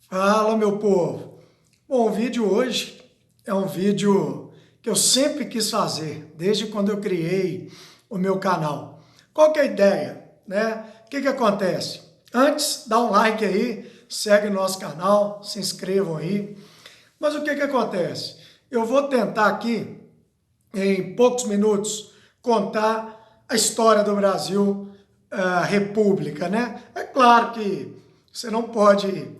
Fala, meu povo! Bom, o vídeo hoje é um vídeo que eu sempre quis fazer, desde quando eu criei o meu canal. Qual que é a ideia, né? O que que acontece? Antes, dá um like aí, segue nosso canal, se inscrevam aí. Mas o que que acontece? Eu vou tentar aqui, em poucos minutos, contar a história do Brasil, a República, né? É claro que você não pode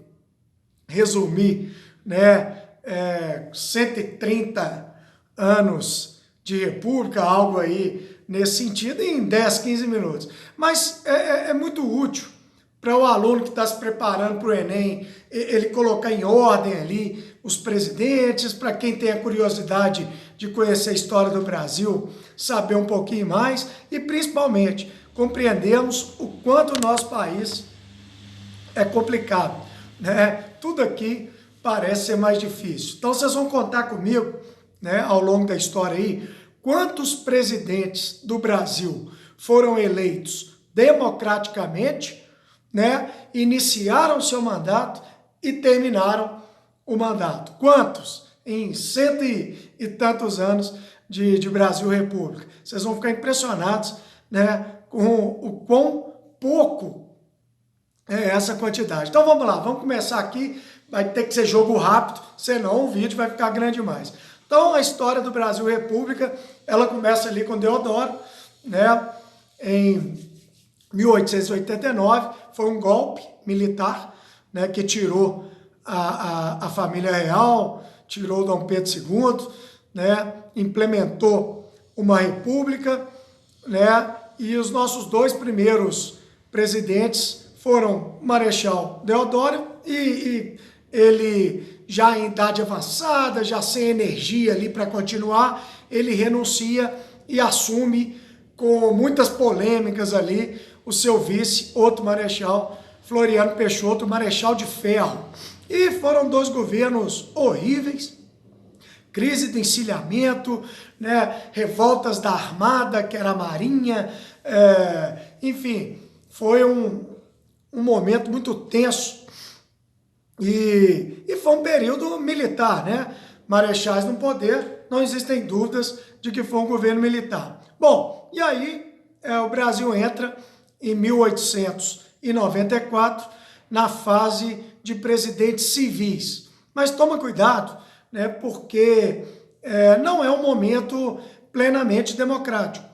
resumir, né, 130 anos de república, algo aí nesse sentido, em 10, 15 minutos. Mas é muito útil para o aluno que está se preparando para o Enem, ele colocar em ordem ali os presidentes, para quem tem a curiosidade de conhecer a história do Brasil, saber um pouquinho mais e, principalmente, compreendermos o quanto o nosso país é complicado, né? Tudo aqui parece ser mais difícil. Então vocês vão contar comigo, né, ao longo da história aí, quantos presidentes do Brasil foram eleitos democraticamente, né, iniciaram seu mandato e terminaram o mandato. Quantos? Em cento e tantos anos de Brasil República. Vocês vão ficar impressionados, né, com o quão pouco é essa quantidade. Então vamos lá, vamos começar aqui. Vai ter que ser jogo rápido, senão o vídeo vai ficar grande demais. Então a história do Brasil República, ela começa ali com Deodoro, né? Em 1889, foi um golpe militar, né, que tirou a família real, tirou Dom Pedro II, né, implementou uma república, né, e os nossos dois primeiros presidentes foram Marechal Deodoro e ele já em idade avançada, já sem energia ali para continuar, ele renuncia e assume com muitas polêmicas ali o seu vice, outro marechal, Floriano Peixoto, Marechal de Ferro. E foram dois governos horríveis, crise de encilhamento, né, revoltas da Armada, que era a Marinha, enfim, foi um momento muito tenso e foi um período militar, né? Marechais no poder, não existem dúvidas de que foi um governo militar. Bom, e aí o Brasil entra em 1894 na fase de presidentes civis. Mas toma cuidado, né? Porque não é um momento plenamente democrático.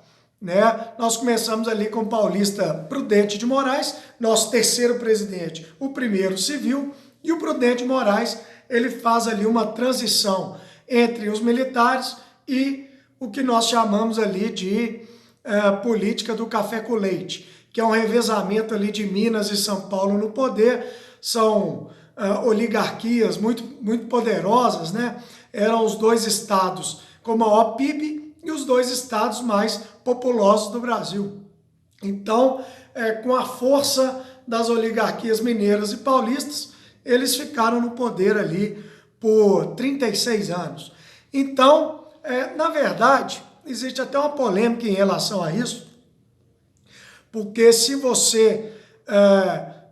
Né? Nós começamos ali com o paulista Prudente de Moraes, nosso terceiro presidente, o primeiro civil, e o Prudente de Moraes, ele faz ali uma transição entre os militares e o que nós chamamos ali de política do café com leite, que é um revezamento ali de Minas e São Paulo no poder, são oligarquias muito poderosas, né? Eram os dois estados com maior PIB e os dois estados mais populosos do Brasil. Então, com a força das oligarquias mineiras e paulistas, eles ficaram no poder ali por 36 anos. Então, na verdade, existe até uma polêmica em relação a isso, porque se você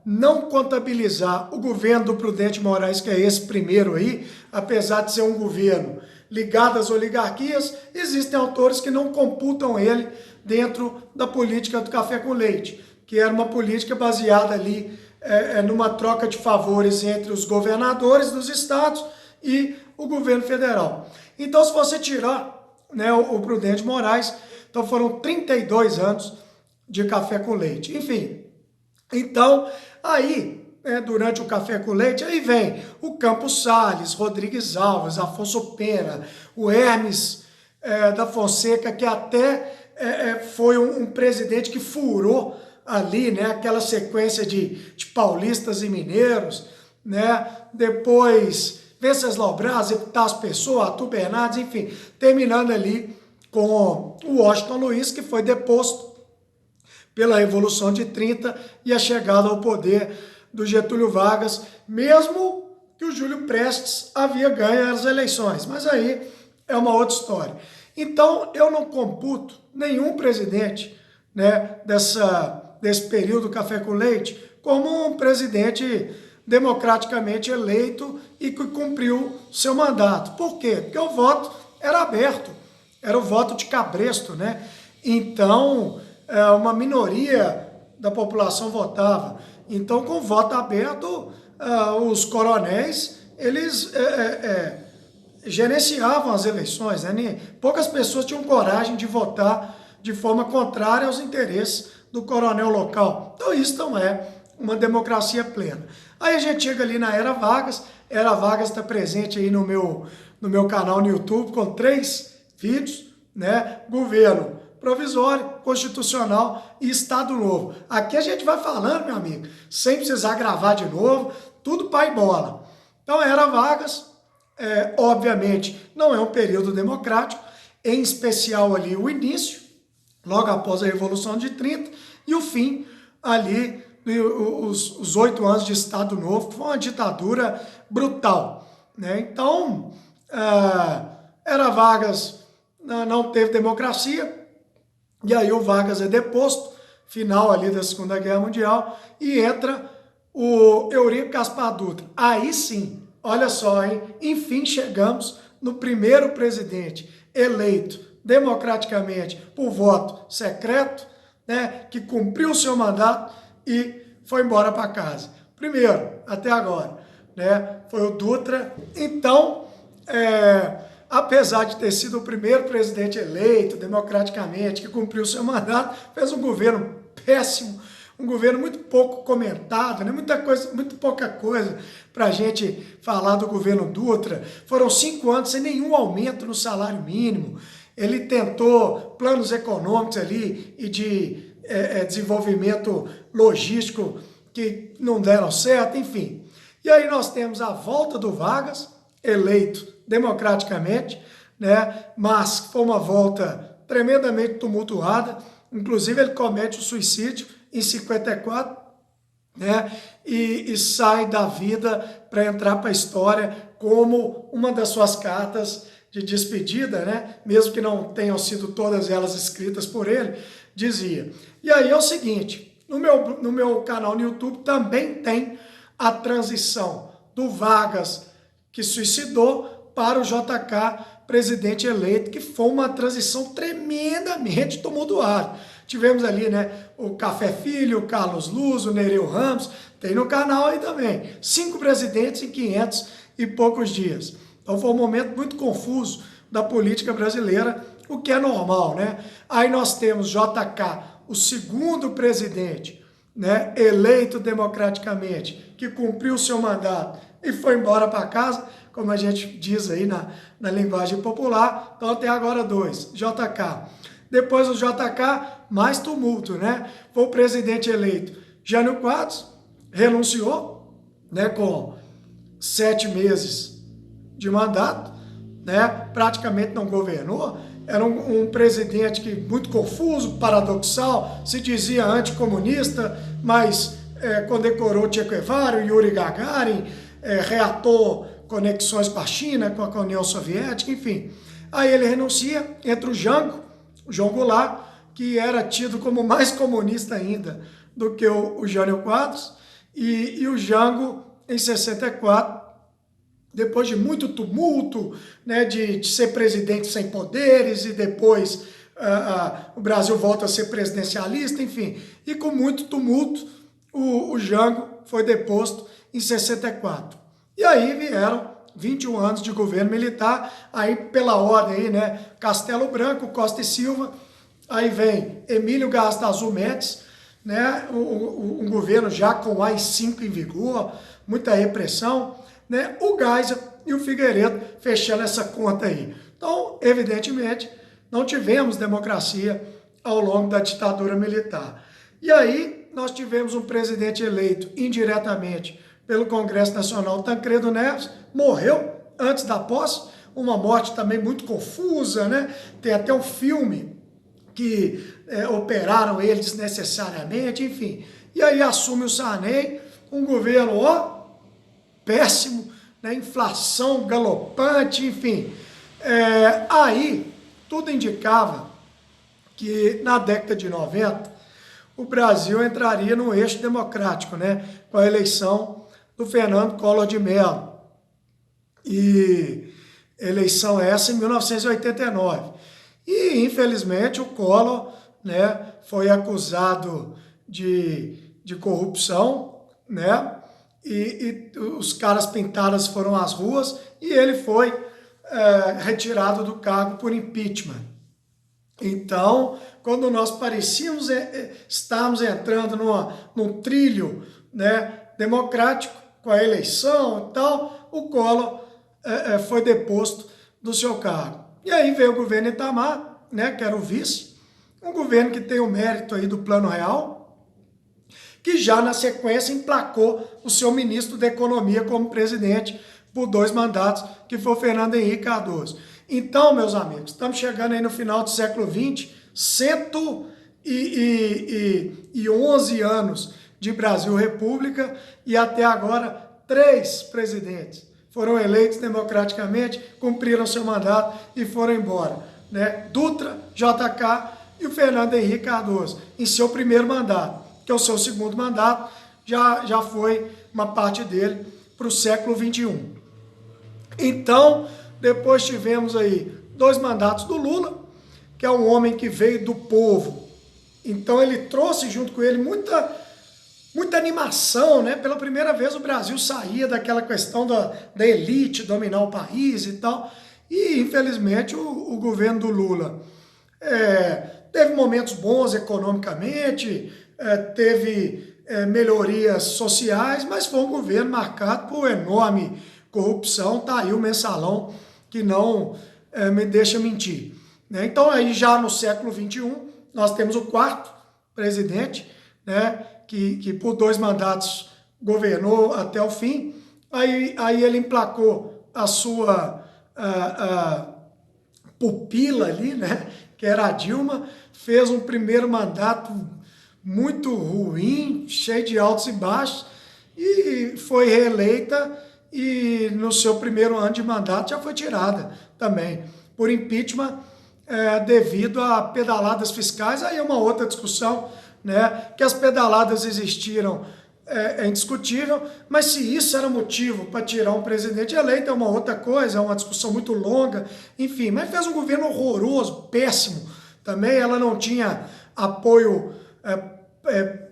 não contabilizar o governo do Prudente Moraes, que é esse primeiro aí, apesar de ser um governo ligado às oligarquias, existem autores que não computam ele dentro da política do café com leite, que era uma política baseada ali numa troca de favores entre os governadores dos estados e o governo federal. Então, se você tirar, né, o Prudente Moraes, então foram 32 anos de café com leite. Enfim, então, aí, durante o café com leite, aí vem o Campos Salles, Rodrigues Alves, Afonso Pena, o Hermes da Fonseca, que até foi um presidente que furou ali, né, aquela sequência de paulistas e mineiros, né, depois Venceslau Braz, Epitácio Pessoa, Arthur Bernardes, enfim, terminando ali com o Washington Luiz, que foi deposto pela Revolução de 30 e a chegada ao poder do Getúlio Vargas, mesmo que o Júlio Prestes havia ganho as eleições, mas aí é uma outra história. Então, eu não computo nenhum presidente, né, desse período café com leite como um presidente democraticamente eleito e que cumpriu seu mandato. Por quê? Porque o voto era aberto, era o voto de cabresto, né? Então, uma minoria da população votava. Então, com o voto aberto, os coronéis, eles gerenciavam as eleições, né? Poucas pessoas tinham coragem de votar de forma contrária aos interesses do coronel local. Então, isso não é uma democracia plena. Aí a gente chega ali na Era Vargas está presente aí no meu canal no YouTube com 3 vídeos, né? Governo provisório, constitucional e Estado Novo. Aqui a gente vai falando, meu amigo, sem precisar gravar de novo, tudo pai bola. Então, Era Vargas, obviamente, não é um período democrático, em especial ali o início, logo após a Revolução de 30, e o fim ali, os 8 anos de Estado Novo, que foi uma ditadura brutal, né? Então, Era Vargas não teve democracia, e aí o Vargas é deposto, final ali da Segunda Guerra Mundial, e entra o Eurico Gaspar Dutra. Aí sim, olha só, hein? Enfim chegamos no primeiro presidente eleito democraticamente por voto secreto, né, que cumpriu o seu mandato e foi embora para casa. Primeiro, até agora, né, foi o Dutra. Então, apesar de ter sido o primeiro presidente eleito democraticamente, que cumpriu o seu mandato, fez um governo péssimo, um governo muito pouco comentado, né? Muito pouca coisa para a gente falar do governo Dutra. Foram 5 anos sem nenhum aumento no salário mínimo. Ele tentou planos econômicos ali e de desenvolvimento logístico que não deram certo, enfim. E aí nós temos a volta do Vargas, eleito democraticamente, né? Mas foi uma volta tremendamente tumultuada, inclusive ele comete o suicídio em 54, né? E sai da vida para entrar para a história como uma das suas cartas de despedida, né? Mesmo que não tenham sido todas elas escritas por ele, dizia. E aí é o seguinte, no meu canal no YouTube também tem a transição do Vargas, que suicidou, para o JK, presidente eleito, que foi uma transição tremendamente tumultuada. Tivemos ali, né, o Café Filho, o Carlos Luz, o Nereu Ramos, tem no canal aí também. 5 presidentes em 500 e poucos dias. Então foi um momento muito confuso da política brasileira, o que é normal, né? Aí nós temos JK, o segundo presidente, né, eleito democraticamente, que cumpriu o seu mandato e foi embora para casa, como a gente diz aí na linguagem popular. Então tem agora 2, JK. Depois do JK, mais tumulto, né? Foi o presidente eleito Jânio Quadros, renunciou, né, com 7 meses de mandato, né? Praticamente não governou. Era um presidente que muito confuso, paradoxal, se dizia anticomunista, mas condecorou Che Guevara, Yuri Gagarin, reatou conexões com a China, com a União Soviética, enfim. Aí ele renuncia, entra o João Goulart, que era tido como mais comunista ainda do que o Jânio Quadros, e o Jango, em 64, depois de muito tumulto, né, de ser presidente sem poderes, e depois o Brasil volta a ser presidencialista, enfim. E com muito tumulto, o Jango foi deposto em 64. E aí vieram 21 anos de governo militar, aí pela ordem aí, né, Castelo Branco, Costa e Silva, aí vem Emílio Garrastazu Médici, né, um governo já com o AI-5 em vigor, muita repressão, né, o Geisel e o Figueiredo fechando essa conta aí. Então, evidentemente, não tivemos democracia ao longo da ditadura militar. E aí nós tivemos um presidente eleito indiretamente pelo Congresso Nacional, Tancredo Neves, morreu antes da posse, uma morte também muito confusa, né? Tem até um filme que operaram ele desnecessariamente, enfim. E aí assume o Sarney, um governo, péssimo, né? Inflação galopante, enfim. Aí tudo indicava que na década de 90 o Brasil entraria no eixo democrático, né? Com a eleição do Fernando Collor de Mello. E eleição essa em 1989. E, infelizmente, o Collor, né, foi acusado de corrupção, né, e os caras pintados foram às ruas e ele foi retirado do cargo por impeachment. Então, quando nós parecíamos estarmos entrando num trilho, né, democrático, com a eleição e tal, o Collor foi deposto do seu cargo. E aí veio o governo Itamar, né, que era o vice, um governo que tem o mérito aí do Plano Real, que já na sequência emplacou o seu ministro da Economia como presidente por 2 mandatos, que foi o Fernando Henrique Cardoso. Então, meus amigos, estamos chegando aí no final do século XX, 111 anos de Brasil República e até agora 3 presidentes foram eleitos democraticamente, cumpriram seu mandato e foram embora, né? Dutra, JK e o Fernando Henrique Cardoso, em seu primeiro mandato, que é o seu segundo mandato, já foi uma parte dele para o século XXI. Então, depois tivemos aí 2 mandatos do Lula, que é um homem que veio do povo. Então ele trouxe junto com ele muita animação, né? Pela primeira vez o Brasil saía daquela questão da elite dominar o país e tal. E, infelizmente, o governo do Lula teve momentos bons economicamente, teve melhorias sociais, mas foi um governo marcado por enorme corrupção. Tá aí o mensalão que não me deixa mentir, né? Então, aí já no século XXI, nós temos o 4º presidente, né, que por 2 mandatos governou até o fim. Aí ele emplacou a sua pupila ali, né, que era a Dilma, fez um primeiro mandato muito ruim, cheio de altos e baixos, e foi reeleita e no seu primeiro ano de mandato já foi tirada também por impeachment devido a pedaladas fiscais. Aí é uma outra discussão, né? Que as pedaladas existiram é indiscutível, mas se isso era motivo para tirar um presidente eleito é uma outra coisa, é uma discussão muito longa, enfim. Mas fez um governo horroroso, péssimo também. Ela não tinha apoio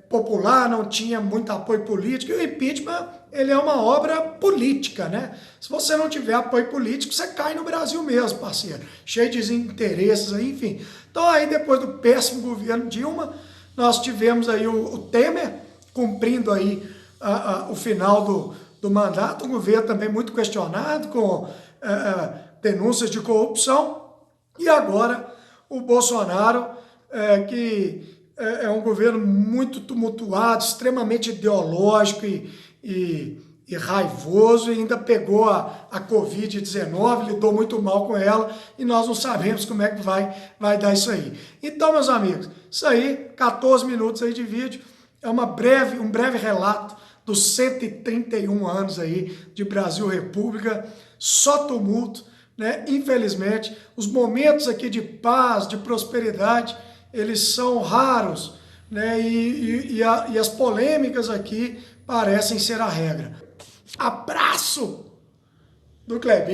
popular, não tinha muito apoio político, e o impeachment, ele é uma obra política, né? Se você não tiver apoio político, você cai no Brasil mesmo, parceiro, cheio de interesses aí, enfim. Então aí depois do péssimo governo Dilma, nós tivemos aí o Temer cumprindo aí o final do mandato, um governo também muito questionado, com denúncias de corrupção, e agora o Bolsonaro, que é um governo muito tumultuado, extremamente ideológico e raivoso, e ainda pegou a Covid-19, lidou muito mal com ela, e nós não sabemos como é que vai dar isso aí. Então, meus amigos, isso aí, 14 minutos aí de vídeo, é um breve relato dos 131 anos aí de Brasil República, só tumulto, né? Infelizmente, os momentos aqui de paz, de prosperidade, eles são raros, né? E as polêmicas aqui parecem ser a regra. Abraço do Clebinho.